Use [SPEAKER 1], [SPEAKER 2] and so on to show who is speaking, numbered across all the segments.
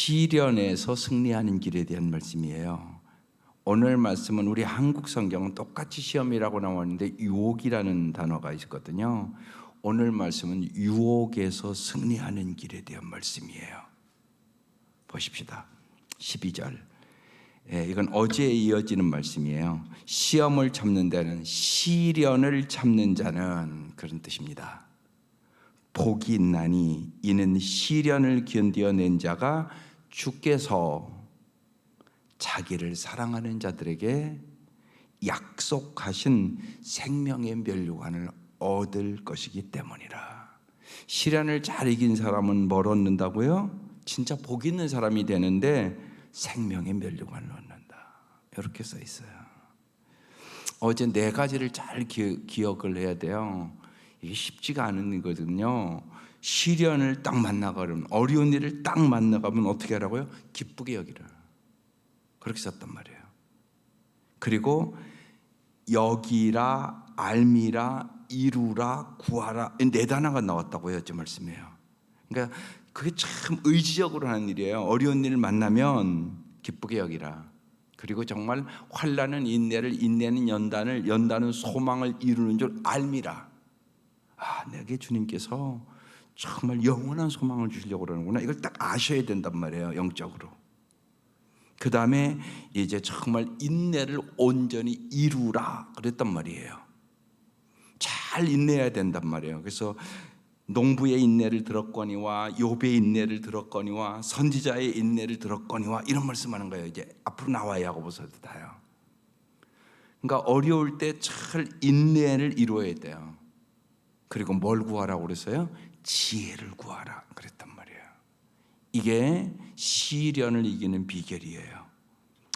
[SPEAKER 1] 시련에서 승리하는 길에 대한 말씀이에요. 오늘 말씀은 우리 한국 성경은 똑같이 시험이라고 나왔는데 유혹이라는 단어가 있거든요. 오늘 말씀은 유혹에서 승리하는 길에 대한 말씀이에요. 보십시다. 12절. 이건 어제에 이어지는 말씀이에요. 시험을 참는 데는 시련을 참는 자는 그런 뜻입니다. 복이 있나니 이는 시련을 견디어낸 자가 주께서 자기를 사랑하는 자들에게 약속하신 생명의 면류관을 얻을 것이기 때문이라. 시련을 잘 이긴 사람은 뭘 얻는다고요? 진짜 복 있는 사람이 되는데 생명의 면류관을 얻는다. 이렇게 써 있어요. 어제 네 가지를 잘 기억을 해야 돼요. 이게 쉽지가 않은 거거든요. 시련을 딱 만나가면, 어려운 일을 딱 만나가면 어떻게 하라고요? 기쁘게 여기라. 그렇게 썼단 말이에요. 그리고 여기라, 알미라, 이루라, 구하라, 네 단어가 나왔다고요. 어제 말씀이에요. 그러니까 그게 참 의지적으로 하는 일이에요. 어려운 일을 만나면 기쁘게 여기라. 그리고 정말 환난은 인내를, 인내는 연단을, 연단은 소망을 이루는 줄 알미라. 내게 주님께서 정말 영원한 소망을 주시려고 그러는구나. 이걸 딱 아셔야 된단 말이에요. 영적으로. 그 다음에 이제 정말 인내를 온전히 이루라 그랬단 말이에요. 잘 인내해야 된단 말이에요. 그래서 농부의 인내를 들었거니와 욥의 인내를 들었거니와 선지자의 인내를 들었거니와 이런 말씀하는 거예요. 이제 앞으로 나와야 야고보서도 다요. 그러니까 어려울 때 잘 인내를 이루어야 돼요. 그리고 뭘 구하라고 그랬어요? 지혜를 구하라 그랬단 말이에요. 이게 시련을 이기는 비결이에요.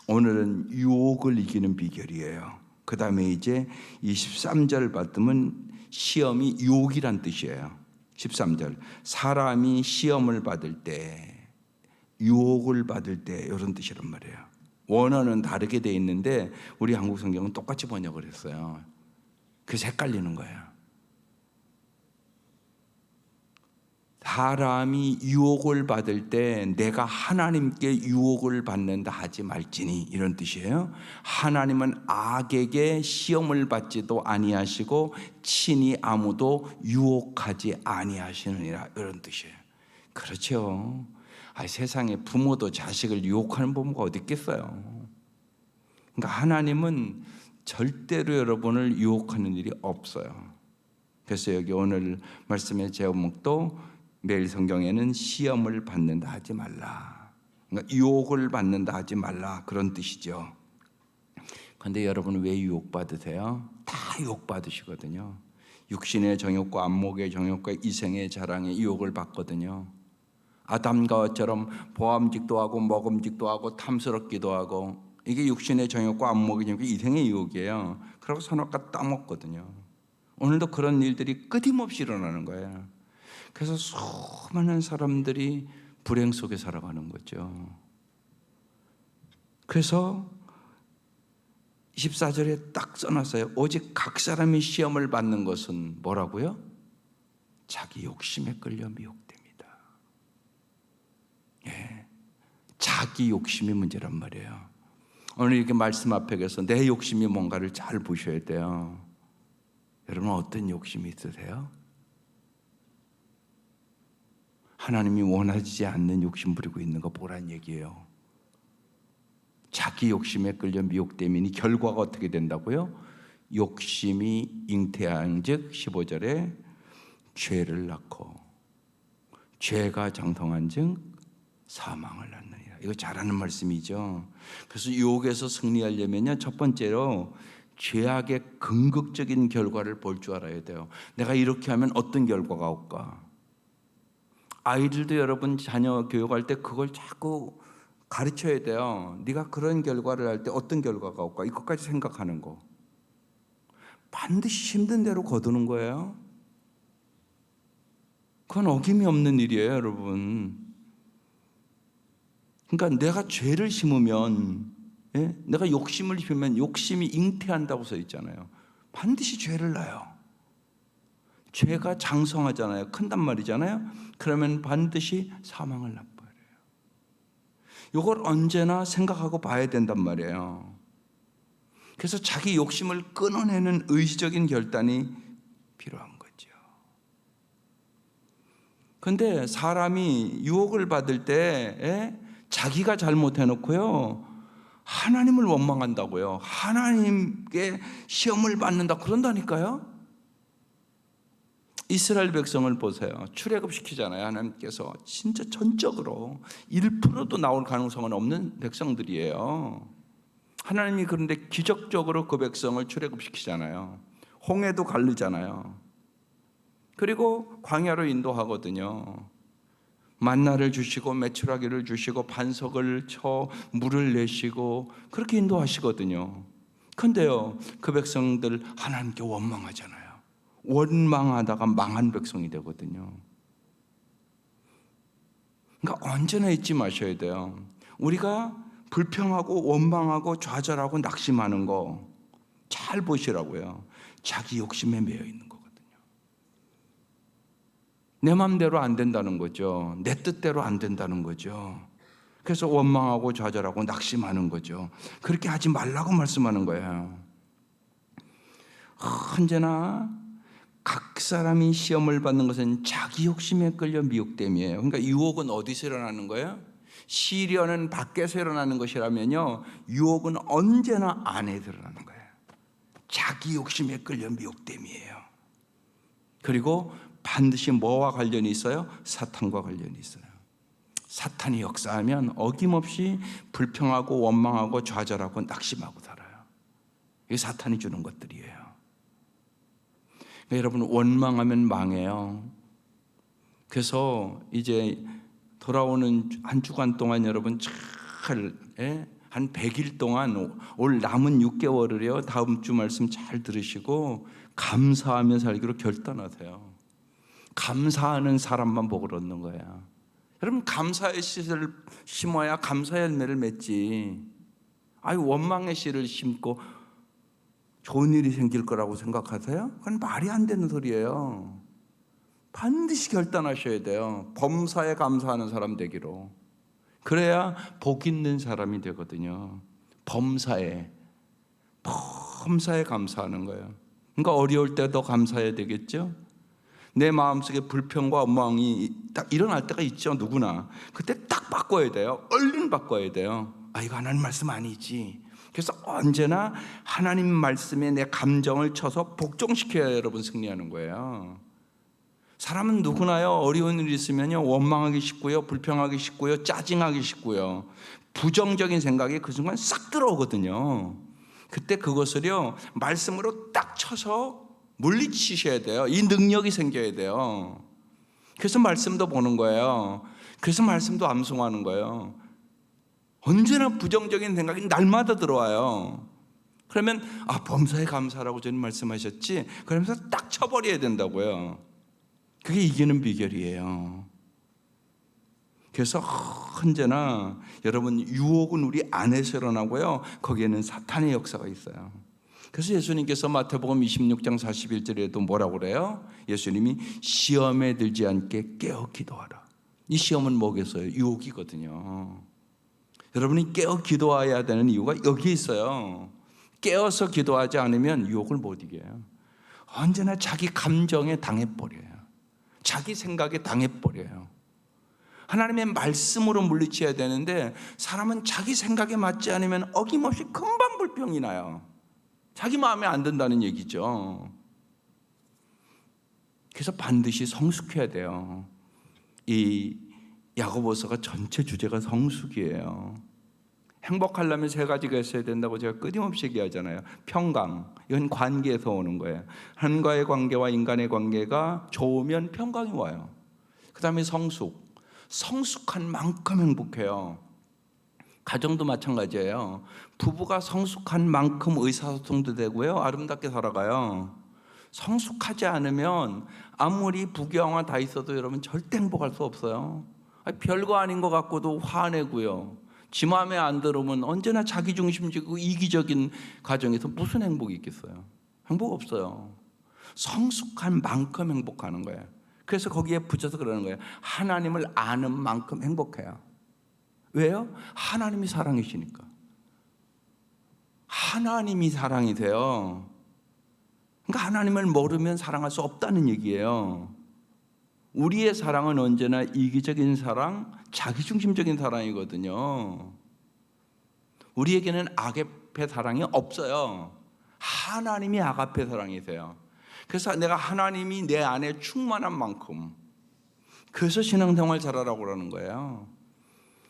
[SPEAKER 1] 오늘은 유혹을 이기는 비결이에요. 그 다음에 이제 23절 받으면 시험이 유혹이란 뜻이에요. 13절 사람이 시험을 받을 때, 유혹을 받을 때 이런 뜻이란 말이에요. 원어는 다르게 돼 있는데 우리 한국 성경은 똑같이 번역을 했어요. 그래서 헷갈리는 거예요. 사람이 유혹을 받을 때 내가 하나님께 유혹을 받는다 하지 말지니 이런 뜻이에요. 하나님은 악에게 시험을 받지도 아니하시고 친히 아무도 유혹하지 아니하시느니라 이런 뜻이에요. 그렇죠. 세상에 부모도 자식을 유혹하는 부모가 어디 있겠어요. 그러니까 하나님은 절대로 여러분을 유혹하는 일이 없어요. 그래서 여기 오늘 말씀의 제목도 매일 성경에는 시험을 받는다 하지 말라. 그러니까 유혹을 받는다 하지 말라 그런 뜻이죠. 그런데 여러분 왜 유혹받으세요? 다 유혹받으시거든요. 육신의 정욕과 안목의 정욕과 이생의 자랑에 유혹을 받거든요. 아담과 어처럼 보암직도 하고 먹음직도 하고 탐스럽기도 하고 이게 육신의 정욕과 안목의 정욕과 이생의 유혹이에요. 그러고 선악과 따먹거든요. 오늘도 그런 일들이 끊임없이 일어나는 거예요. 그래서 수많은 사람들이 불행 속에 살아가는 거죠. 그래서 24절에 딱 써놨어요. 오직 각 사람이 시험을 받는 것은 뭐라고요? 자기 욕심에 끌려 미혹됩니다. 자기 욕심이 문제란 말이에요. 오늘 이렇게 말씀 앞에 가서 내 욕심이 뭔가를 잘 보셔야 돼요. 여러분 어떤 욕심이 있으세요? 하나님이 원하지 않는 욕심 부리고 있는 거 보란 얘기예요. 자기 욕심에 끌려 미혹되면 결과가 어떻게 된다고요? 욕심이 잉태한 즉 15절에 죄를 낳고 죄가 장성한 즉 사망을 낳느니라. 이거 잘하는 말씀이죠. 그래서 유혹에서 승리하려면요, 첫 번째로 죄악의 긍극적인 결과를 볼 줄 알아야 돼요. 내가 이렇게 하면 어떤 결과가 올까? 아이들도 여러분 자녀 교육할 때 그걸 자꾸 가르쳐야 돼요. 네가 그런 결과를 할 때 어떤 결과가 올까? 이것까지 생각하는 거. 반드시 힘든 대로 거두는 거예요. 그건 어김이 없는 일이에요, 여러분. 그러니까 내가 죄를 심으면, 내가 욕심을 심으면 욕심이 잉태한다고 써 있잖아요. 반드시 죄를 낳아요. 죄가 장성하잖아요. 큰단 말이잖아요. 그러면 반드시 사망을 낳아버려요. 이걸 언제나 생각하고 봐야 된단 말이에요. 그래서 자기 욕심을 끊어내는 의지적인 결단이 필요한 거죠. 근데 사람이 유혹을 받을 때 자기가 잘못해놓고요, 하나님을 원망한다고요. 하나님께 시험을 받는다 그런다니까요. 이스라엘 백성을 보세요. 출애굽시키잖아요. 하나님께서 진짜 전적으로 1%도 나올 가능성은 없는 백성들이에요. 하나님이 그런데 기적적으로 그 백성을 출애굽시키잖아요. 홍해도 가르잖아요. 그리고 광야로 인도하거든요. 만나를 주시고 메추라기를 주시고 반석을 쳐 물을 내시고 그렇게 인도하시거든요. 근데요, 그 백성들 하나님께 원망하잖아요. 원망하다가 망한 백성이 되거든요. 그러니까 언제나 잊지 마셔야 돼요. 우리가 불평하고 원망하고 좌절하고 낙심하는 거 잘 보시라고요. 자기 욕심에 매여 있는 거거든요. 내 마음대로 안 된다는 거죠. 내 뜻대로 안 된다는 거죠. 그래서 원망하고 좌절하고 낙심하는 거죠. 그렇게 하지 말라고 말씀하는 거예요. 언제나 각 사람이 시험을 받는 것은 자기 욕심에 끌려 미혹됨이에요. 그러니까 유혹은 어디서 일어나는 거예요? 시련은 밖에서 일어나는 것이라면요, 유혹은 언제나 안에서 일어나는 거예요. 자기 욕심에 끌려 미혹됨이에요. 그리고 반드시 뭐와 관련이 있어요? 사탄과 관련이 있어요. 사탄이 역사하면 어김없이 불평하고 원망하고 좌절하고 낙심하고 살아요. 이게 사탄이 주는 것들이에요. 그러니까 여러분, 원망하면 망해요. 그래서 이제 돌아오는 한 주간 동안 여러분 한 100일 동안 올 남은 6개월을요, 다음 주 말씀 잘 들으시고 감사하며 살기로 결단하세요. 감사하는 사람만 복을 얻는 거야. 여러분, 감사의 씨를 심어야 감사의 열매를 맺지. 원망의 씨를 심고 좋은 일이 생길 거라고 생각하세요? 그건 말이 안 되는 소리예요. 반드시 결단하셔야 돼요. 범사에 감사하는 사람 되기로. 그래야 복 있는 사람이 되거든요. 범사에 감사하는 거예요. 그러니까 어려울 때도 감사해야 되겠죠. 내 마음속에 불평과 원망이 딱 일어날 때가 있죠, 누구나. 그때 딱 바꿔야 돼요. 얼른 바꿔야 돼요. 이거 하나님 말씀 아니지. 그래서 언제나 하나님 말씀에 내 감정을 쳐서 복종시켜야 여러분 승리하는 거예요. 사람은 누구나요, 어려운 일이 있으면요, 원망하기 쉽고요, 불평하기 쉽고요, 짜증하기 쉽고요, 부정적인 생각이 그 순간 싹 들어오거든요. 그때 그것을요, 말씀으로 딱 쳐서 물리치셔야 돼요. 이 능력이 생겨야 돼요. 그래서 말씀도 보는 거예요. 그래서 말씀도 암송하는 거예요. 언제나 부정적인 생각이 날마다 들어와요. 그러면 범사에 감사라고 저는 말씀하셨지, 그러면서 딱 쳐버려야 된다고요. 그게 이기는 비결이에요. 그래서 언제나 여러분, 유혹은 우리 안에서 일어나고요, 거기에는 사탄의 역사가 있어요. 그래서 예수님께서 마태복음 26장 41절에도 뭐라고 그래요? 예수님이 시험에 들지 않게 깨어 기도하라. 이 시험은 뭐겠어요? 유혹이거든요. 여러분이 깨어 기도해야 되는 이유가 여기 있어요. 깨어서 기도하지 않으면 유혹을 못 이겨요. 언제나 자기 감정에 당해버려요. 자기 생각에 당해버려요. 하나님의 말씀으로 물리쳐야 되는데 사람은 자기 생각에 맞지 않으면 어김없이 금방 불평이 나요. 자기 마음에 안 든다는 얘기죠. 그래서 반드시 성숙해야 돼요. 이 야고보서가 전체 주제가 성숙이에요. 행복하려면 세 가지가 있어야 된다고 제가 끊임없이 얘기하잖아요. 평강, 이건 관계에서 오는 거예요. 하나님과의 관계와 인간의 관계가 좋으면 평강이 와요. 그 다음에 성숙한 만큼 행복해요. 가정도 마찬가지예요. 부부가 성숙한 만큼 의사소통도 되고요, 아름답게 살아가요. 성숙하지 않으면 아무리 부귀영화 다 있어도 여러분 절대 행복할 수 없어요. 별거 아닌 것 같고도 화내고요, 지 마음에 안 들으면 언제나 자기중심적이고 이기적인 가정에서 무슨 행복이 있겠어요? 행복 없어요. 성숙한 만큼 행복하는 거예요. 그래서 거기에 붙여서 그러는 거예요. 하나님을 아는 만큼 행복해요. 왜요? 하나님이 사랑이시니까. 하나님이 사랑이세요. 그러니까 하나님을 모르면 사랑할 수 없다는 얘기예요. 우리의 사랑은 언제나 이기적인 사랑, 자기중심적인 사랑이거든요. 우리에게는 아가페 사랑이 없어요. 하나님이 아가페 사랑이세요. 그래서 내가 하나님이 내 안에 충만한 만큼, 그래서 신앙생활 잘하라고 그러는 거예요.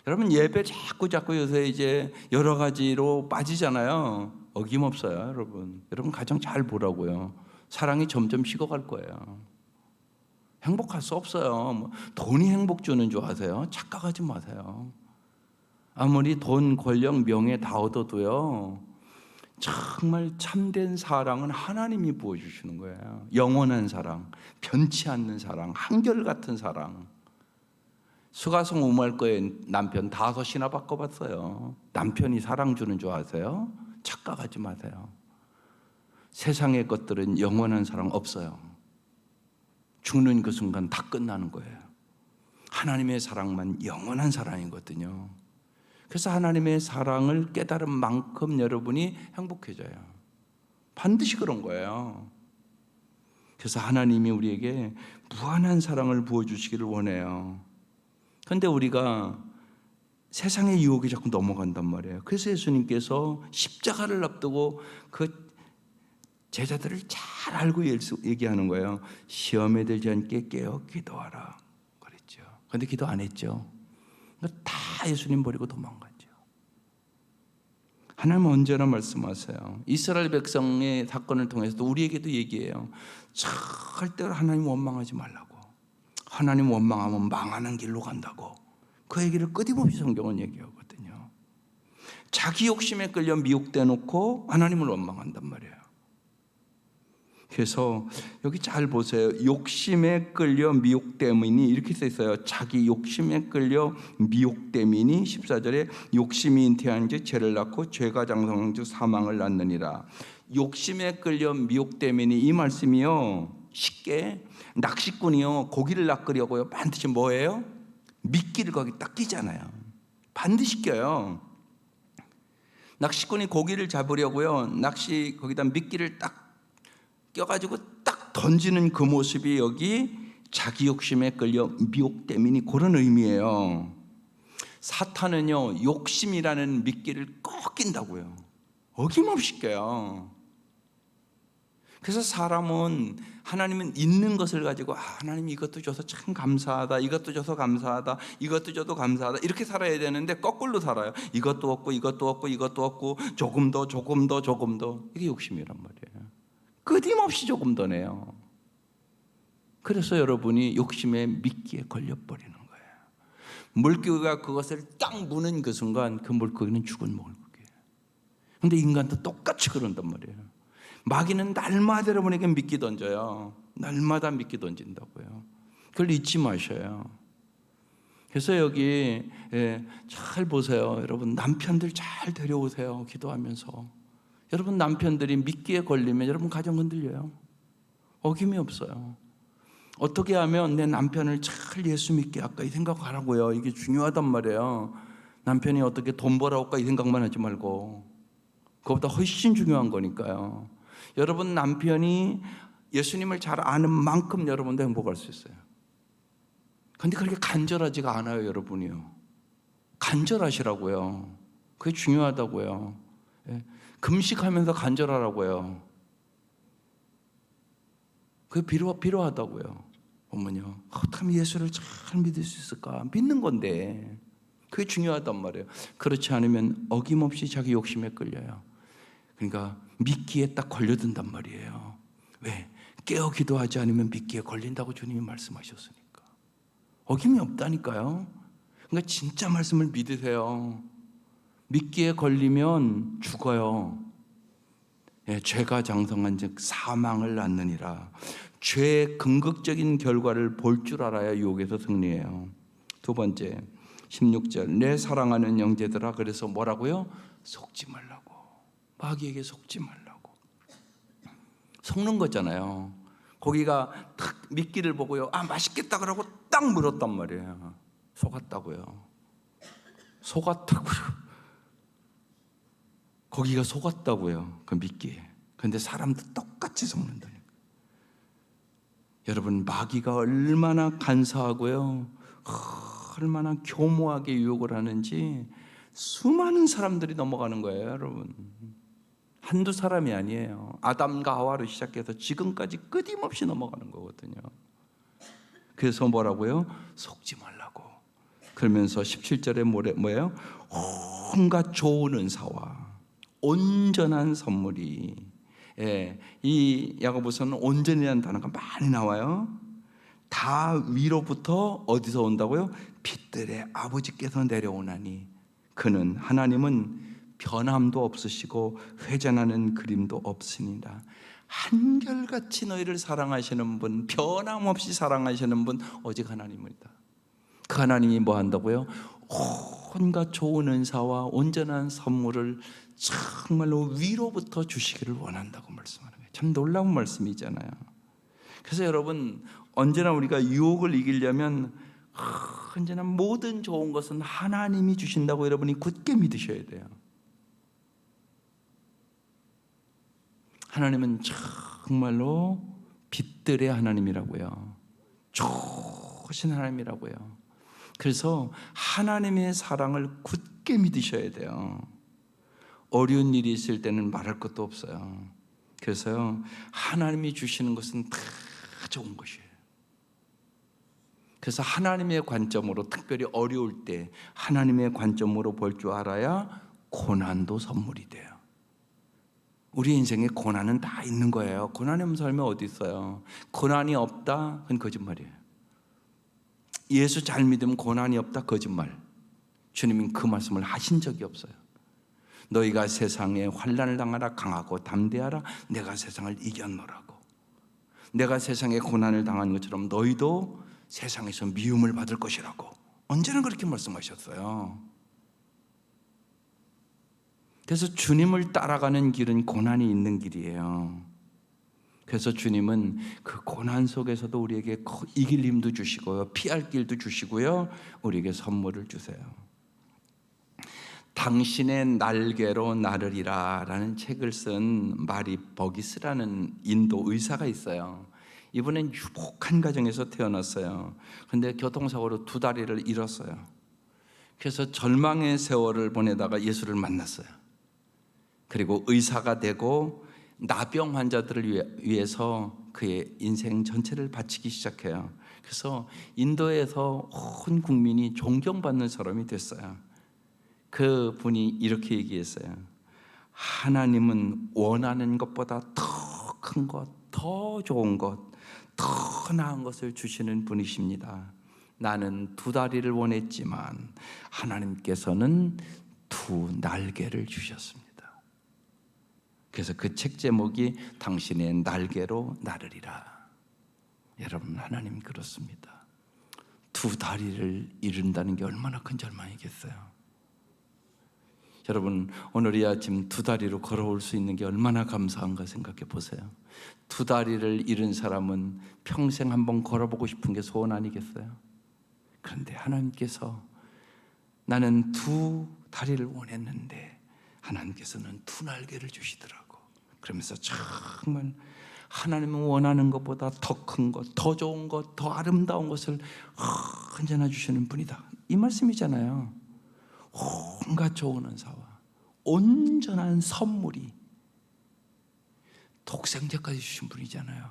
[SPEAKER 1] 여러분, 예배 자꾸 요새 이제 여러 가지로 빠지잖아요. 어김없어요, 여러분. 여러분 가정 잘 보라고요. 사랑이 점점 식어갈 거예요. 행복할 수 없어요. 뭐 돈이 행복 주는 줄 아세요? 착각하지 마세요. 아무리 돈, 권력, 명예 다 얻어도요, 정말 참된 사랑은 하나님이 부어주시는 거예요. 영원한 사랑, 변치 않는 사랑, 한결같은 사랑. 수가성 우말거의 남편 5이나 바꿔봤어요. 남편이 사랑 주는 줄 아세요? 착각하지 마세요. 세상의 것들은 영원한 사랑 없어요. 죽는 그 순간 다 끝나는 거예요. 하나님의 사랑만 영원한 사랑이거든요. 그래서 하나님의 사랑을 깨달은 만큼 여러분이 행복해져요. 반드시 그런 거예요. 그래서 하나님이 우리에게 무한한 사랑을 부어주시기를 원해요. 그런데 우리가 세상의 유혹에 자꾸 넘어간단 말이에요. 그래서 예수님께서 십자가를 앞두고 그 제자들을 잘 알고 얘기하는 거예요. 시험에 들지 않게 깨어 기도하라 그랬죠. 그런데 기도 안 했죠. 다 예수님 버리고 도망갔죠. 하나님은 언제나 말씀하세요. 이스라엘 백성의 사건을 통해서도 우리에게도 얘기해요. 절대로 하나님 원망하지 말라고. 하나님 원망하면 망하는 길로 간다고. 그 얘기를 끊임없이 성경은 얘기하거든요. 자기 욕심에 끌려 미혹돼 놓고 하나님을 원망한단 말이에요. 그래서 여기 잘 보세요. 욕심에 끌려 미혹됨이니 이렇게 써 있어요. 자기 욕심에 끌려 미혹됨이니 14절에 욕심이 잉태한즉 죄를 낳고 죄가 장성한즉 사망을 낳느니라. 욕심에 끌려 미혹됨이니 이 말씀이요, 쉽게 낚시꾼이요 고기를 낚으려고요 반드시 뭐예요? 미끼를 거기 딱 끼잖아요. 반드시 껴요. 낚시꾼이 고기를 잡으려고요 낚시 거기다 미끼를 딱 껴가지고 딱 던지는 그 모습이 여기 자기 욕심에 끌려 미혹됨이니 그런 의미예요. 사탄은요 욕심이라는 미끼를 꼭 낀다고요. 어김없이 껴요. 그래서 사람은 하나님은 있는 것을 가지고 하나님 이것도 줘서 참 감사하다, 이것도 줘서 감사하다, 이것도 줘도 감사하다 이렇게 살아야 되는데 거꾸로 살아요. 이것도 없고 이것도 없고 이것도 없고 조금 더 조금 더 조금 더. 이게 욕심이란 말이에요. 끊임없이 조금 더 내요. 그래서 여러분이 욕심에 미끼에 걸려버리는 거예요. 물고기가 그것을 딱 무는 그 순간 그 물고기는 죽은 물고기예요. 그런데 인간도 똑같이 그런단 말이에요. 마귀는 날마다 여러분에게 미끼 던져요. 날마다 미끼 던진다고요. 그걸 잊지 마셔요. 그래서 여기 잘 보세요. 여러분 남편들 잘 데려오세요. 기도하면서. 여러분 남편들이 미끼에 걸리면 여러분 가정 흔들려요. 어김이 없어요. 어떻게 하면 내 남편을 잘 예수 믿게 할까 이 생각하라고요. 이게 중요하단 말이에요. 남편이 어떻게 돈 벌어올까 이 생각만 하지 말고 그것보다 훨씬 중요한 거니까요. 여러분 남편이 예수님을 잘 아는 만큼 여러분도 행복할 수 있어요. 그런데 그렇게 간절하지가 않아요. 여러분이요. 간절하시라고요. 그게 중요하다고요. 금식하면서 간절하라고요. 그게 필요하다고요. 어머니요. 어떻게 예수를 잘 믿을 수 있을까? 믿는 건데 그게 중요하단 말이에요. 그렇지 않으면 어김없이 자기 욕심에 끌려요. 그러니까 미끼에 딱 걸려든단 말이에요. 왜? 깨어 기도하지 않으면 미끼에 걸린다고 주님이 말씀하셨으니까. 어김이 없다니까요. 그러니까 진짜 말씀을 믿으세요. 미끼에 걸리면 죽어요. 죄가 장성한 즉 사망을 낳느니라. 죄의 궁극적인 결과를 볼 줄 알아야 유혹에서 승리해요. 두 번째 16절 내 사랑하는 형제들아 그래서 뭐라고요? 속지 말라고. 마귀에게 속지 말라고. 속는 거잖아요. 고기가 탁 미끼를 보고요 맛있겠다 그러고 딱 물었단 말이에요. 속았다고요. 속았다고요. 고기가 속았다고요. 그 미끼에. 그런데 사람도 똑같이 속는다니까. 여러분, 마귀가 얼마나 간사하고요, 얼마나 교모하게 유혹을 하는지 수많은 사람들이 넘어가는 거예요, 여러분. 한두 사람이 아니에요. 아담과 하와로 시작해서 지금까지 끊임없이 넘어가는 거거든요. 그래서 뭐라고요? 속지 말라고. 그러면서 17절에 뭐예요? 온갖 좋은 은사와 온전한 선물이, 이 야고보서는 온전이라는 단어가 많이 나와요. 다 위로부터 어디서 온다고요? 빛들의 아버지께서 내려오나니 그는, 하나님은 변함도 없으시고 회전하는 그림도 없으니라. 한결같이 너희를 사랑하시는 분, 변함없이 사랑하시는 분 오직 하나님입니다. 그 하나님이 뭐 한다고요? 온갖 좋은 은사와 온전한 선물을 정말로 위로부터 주시기를 원한다고 말씀하는 거예요. 참 놀라운 말씀이잖아요. 그래서 여러분, 언제나 우리가 유혹을 이기려면 언제나 모든 좋은 것은 하나님이 주신다고 여러분이 굳게 믿으셔야 돼요. 하나님은 정말로 빛들의 하나님이라고요. 좋으신 하나님이라고요. 그래서 하나님의 사랑을 굳게 믿으셔야 돼요. 어려운 일이 있을 때는 말할 것도 없어요. 그래서요, 하나님이 주시는 것은 다 좋은 것이에요. 그래서 하나님의 관점으로, 특별히 어려울 때 하나님의 관점으로 볼 줄 알아야 고난도 선물이 돼요. 우리 인생에 고난은 다 있는 거예요. 고난이 없는 삶이 어디 있어요? 고난이 없다? 그건 거짓말이에요. 예수 잘 믿으면 고난이 없다? 거짓말. 주님은 그 말씀을 하신 적이 없어요. 너희가 세상에 환난을 당하라, 강하고 담대하라, 내가 세상을 이겼노라고. 내가 세상에 고난을 당한 것처럼 너희도 세상에서 미움을 받을 것이라고 언제나 그렇게 말씀하셨어요. 그래서 주님을 따라가는 길은 고난이 있는 길이에요. 그래서 주님은 그 고난 속에서도 우리에게 이길 힘도 주시고요, 피할 길도 주시고요, 우리에게 선물을 주세요. 당신의 날개로 나르리라 라는 책을 쓴 마리 버기스라는 인도 의사가 있어요. 이분은 유복한 가정에서 태어났어요. 그런데 교통사고로 두 다리를 잃었어요. 그래서 절망의 세월을 보내다가 예수를 만났어요. 그리고 의사가 되고 나병 환자들을 위해서 그의 인생 전체를 바치기 시작해요. 그래서 인도에서 온 국민이 존경받는 사람이 됐어요. 그 분이 이렇게 얘기했어요. 하나님은 원하는 것보다 더 큰 것, 더 좋은 것, 더 나은 것을 주시는 분이십니다. 나는 두 다리를 원했지만 하나님께서는 두 날개를 주셨습니다. 그래서 그 책 제목이 당신의 날개로 나르리라. 여러분, 하나님 그렇습니다. 두 다리를 잃는다는 게 얼마나 큰 절망이겠어요. 여러분, 오늘 이 아침 두 다리로 걸어올 수 있는 게 얼마나 감사한가 생각해 보세요. 두 다리를 잃은 사람은 평생 한번 걸어보고 싶은 게 소원 아니겠어요? 그런데 하나님께서, 나는 두 다리를 원했는데 하나님께서는 두 날개를 주시더라고. 그러면서 정말 하나님은 원하는 것보다 더 큰 것, 더 좋은 것, 더 아름다운 것을 언제나 주시는 분이다, 이 말씀이잖아요. 온갖 좋은 은사와 온전한 선물이 독생자까지 주신 분이잖아요.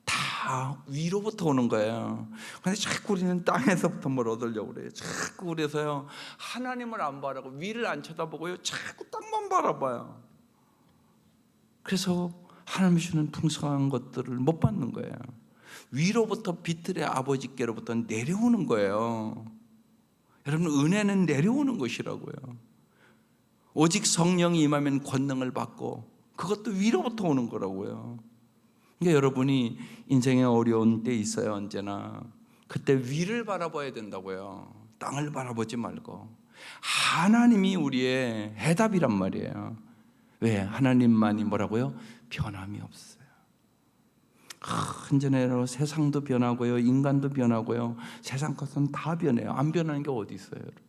[SPEAKER 1] 다 위로부터 오는 거예요. 그런데 자꾸 우리는 땅에서부터 뭘 얻으려고 그래요. 자꾸 그래서요, 하나님을 안 바라고 위를 안 쳐다보고요, 자꾸 땅만 바라봐요. 그래서 하나님이 주는 풍성한 것들을 못 받는 거예요. 위로부터 빛들의 아버지께로부터 내려오는 거예요. 여러분, 은혜는 내려오는 것이라고요. 오직 성령이 임하면 권능을 받고, 그것도 위로부터 오는 거라고요. 그러니까 여러분이 인생에 어려운 때 있어요. 언제나 그때 위를 바라봐야 된다고요. 땅을 바라보지 말고. 하나님이 우리의 해답이란 말이에요. 왜? 하나님만이 뭐라고요? 변함이 없어요. 언제나 세상도 변하고요, 인간도 변하고요, 세상 것은 다 변해요. 안 변하는 게 어디 있어요, 여러분?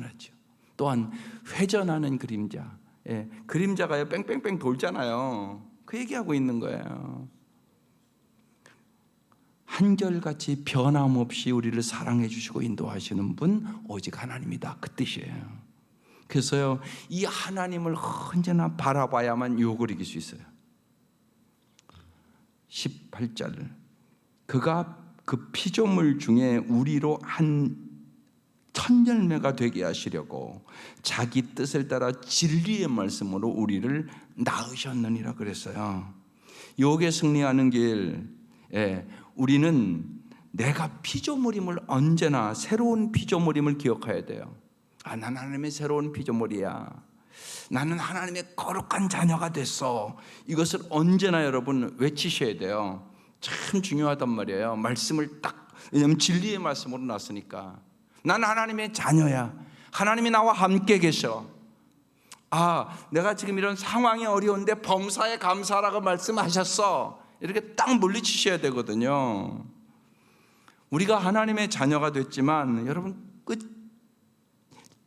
[SPEAKER 1] 나타났죠. 또한 회전하는 그림자, 그림자가요 뺑뺑뺑 돌잖아요. 그 얘기하고 있는 거예요. 한결같이 변함없이 우리를 사랑해 주시고 인도하시는 분 오직 하나님이다, 그 뜻이에요. 그래서요 이 하나님을 언제나 바라봐야만 유혹을 이길 수 있어요. 18절, 그가 그 피조물 중에 우리로 한 천열매가 되게 하시려고 자기 뜻을 따라 진리의 말씀으로 우리를 낳으셨느니라 그랬어요. 유혹에 승리하는 길, 우리는 내가 피조물임을 언제나 새로운 피조물임을 기억해야 돼요. 나는 하나님의 새로운 피조물이야. 나는 하나님의 거룩한 자녀가 됐어. 이것을 언제나 여러분 외치셔야 돼요. 참 중요하단 말이에요. 말씀을 딱, 왜냐하면 진리의 말씀으로 났으니까. 나는 하나님의 자녀야. 하나님이 나와 함께 계셔. 내가 지금 이런 상황이 어려운데 범사에 감사하라고 말씀하셨어. 이렇게 딱 물리치셔야 되거든요. 우리가 하나님의 자녀가 됐지만 여러분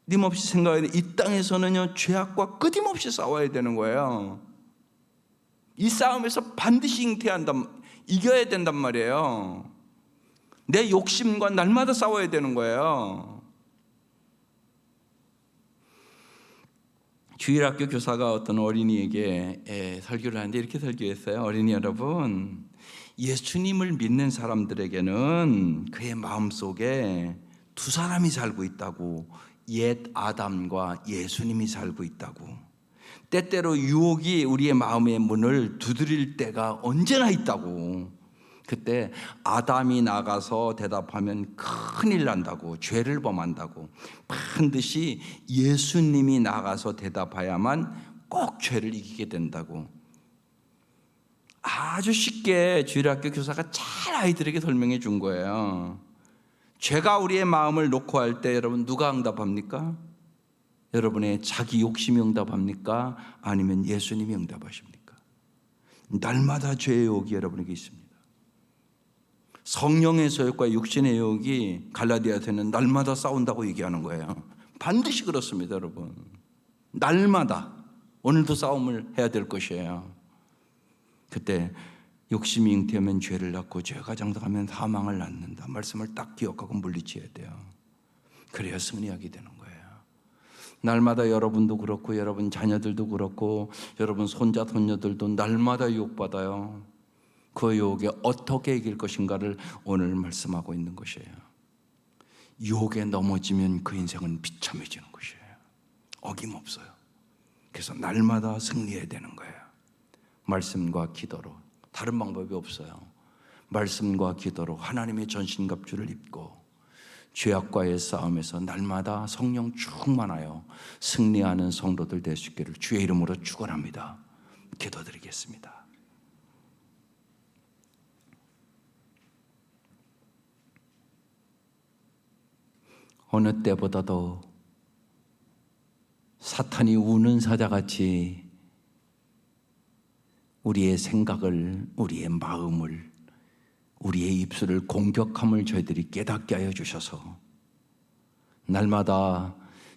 [SPEAKER 1] 끊임없이 생각해야 돼. 이 땅에서는요 죄악과 끊임없이 싸워야 되는 거예요. 이 싸움에서 반드시 이겨야 된단 말이에요. 내 욕심과 날마다 싸워야 되는 거예요. 주일학교 교사가 어떤 어린이에게 설교를 하는데 이렇게 설교했어요. 어린이 여러분, 예수님을 믿는 사람들에게는 그의 마음속에 두 사람이 살고 있다고. 옛 아담과 예수님이 살고 있다고. 때때로 유혹이 우리의 마음의 문을 두드릴 때가 언제나 있다고. 그때 아담이 나가서 대답하면 큰일 난다고, 죄를 범한다고. 반드시 예수님이 나가서 대답해야만 꼭 죄를 이기게 된다고. 아주 쉽게 주일학교 교사가 잘 아이들에게 설명해 준 거예요. 죄가 우리의 마음을 놓고 할 때 여러분 누가 응답합니까? 여러분의 자기 욕심이 응답합니까? 아니면 예수님이 응답하십니까? 날마다 죄의 유혹이 여러분에게 있습니다. 성령의 소욕과 육신의 유혹이 갈라디아서는 날마다 싸운다고 얘기하는 거예요. 반드시 그렇습니다, 여러분. 날마다 오늘도 싸움을 해야 될 것이에요. 그때 욕심이 잉태하면 죄를 낳고 죄가 장성하면 사망을 낳는다. 말씀을 딱 기억하고 물리쳐야 돼요. 그래야 승리하게 되는 거예요. 날마다 여러분도 그렇고 여러분 자녀들도 그렇고 여러분 손자 손녀들도 날마다 유혹받아요. 그 유혹에 어떻게 이길 것인가를 오늘 말씀하고 있는 것이에요. 유혹에 넘어지면 그 인생은 비참해지는 것이에요. 어김없어요. 그래서 날마다 승리해야 되는 거예요. 말씀과 기도로. 다른 방법이 없어요. 말씀과 기도로 하나님의 전신갑주를 입고 죄악과의 싸움에서 날마다 성령 충만하여 승리하는 성도들 될 수 있기를 주의 이름으로 축원합니다. 기도드리겠습니다. 어느 때보다도 사탄이 우는 사자같이 우리의 생각을, 우리의 마음을, 우리의 입술을 공격함을 저희들이 깨닫게 하여 주셔서 날마다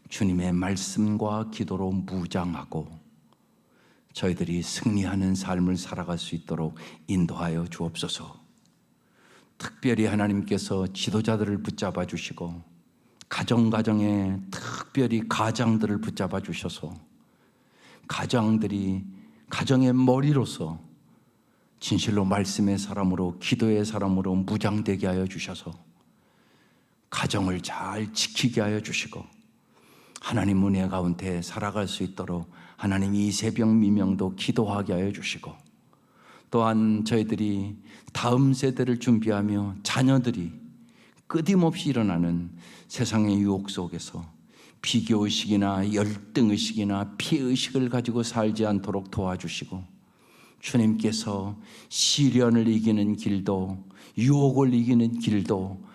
[SPEAKER 1] 주님의 말씀과 기도로 무장하고 저희들이 승리하는 삶을 살아갈 수 있도록 인도하여 주옵소서. 특별히 하나님께서 지도자들을 붙잡아 주시고 가정에 특별히 가장들을 붙잡아 주셔서 가장들이 가정의 머리로서 진실로 말씀의 사람으로 기도의 사람으로 무장되게 하여 주셔서 가정을 잘 지키게 하여 주시고 하나님 은혜 가운데 살아갈 수 있도록 하나님이 이 새벽 미명도 기도하게 하여 주시고 또한 저희들이 다음 세대를 준비하며 자녀들이 끊임없이 일어나는 세상의 유혹 속에서 비교의식이나 열등의식이나 피의식을 가지고 살지 않도록 도와주시고 주님께서 시련을 이기는 길도 유혹을 이기는 길도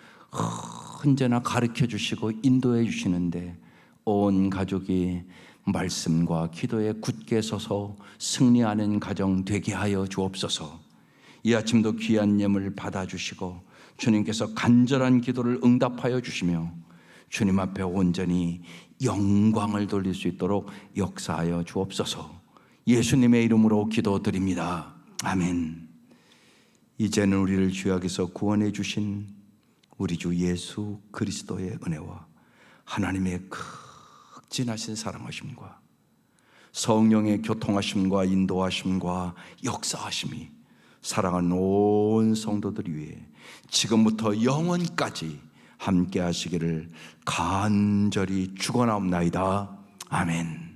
[SPEAKER 1] 언제나 가르쳐 주시고 인도해 주시는데 온 가족이 말씀과 기도에 굳게 서서 승리하는 가정 되게 하여 주옵소서. 이 아침도 귀한 예물 받아주시고 주님께서 간절한 기도를 응답하여 주시며 주님 앞에 온전히 영광을 돌릴 수 있도록 역사하여 주옵소서. 예수님의 이름으로 기도드립니다. 아멘. 이제는 우리를 죄악에서 구원해 주신 우리 주 예수 그리스도의 은혜와 하나님의 극진하신 사랑하심과 성령의 교통하심과 인도하심과 역사하심이 사랑하는 온 성도들 위해 지금부터 영원까지 함께 하시기를 간절히 축원하옵나이다. 아멘.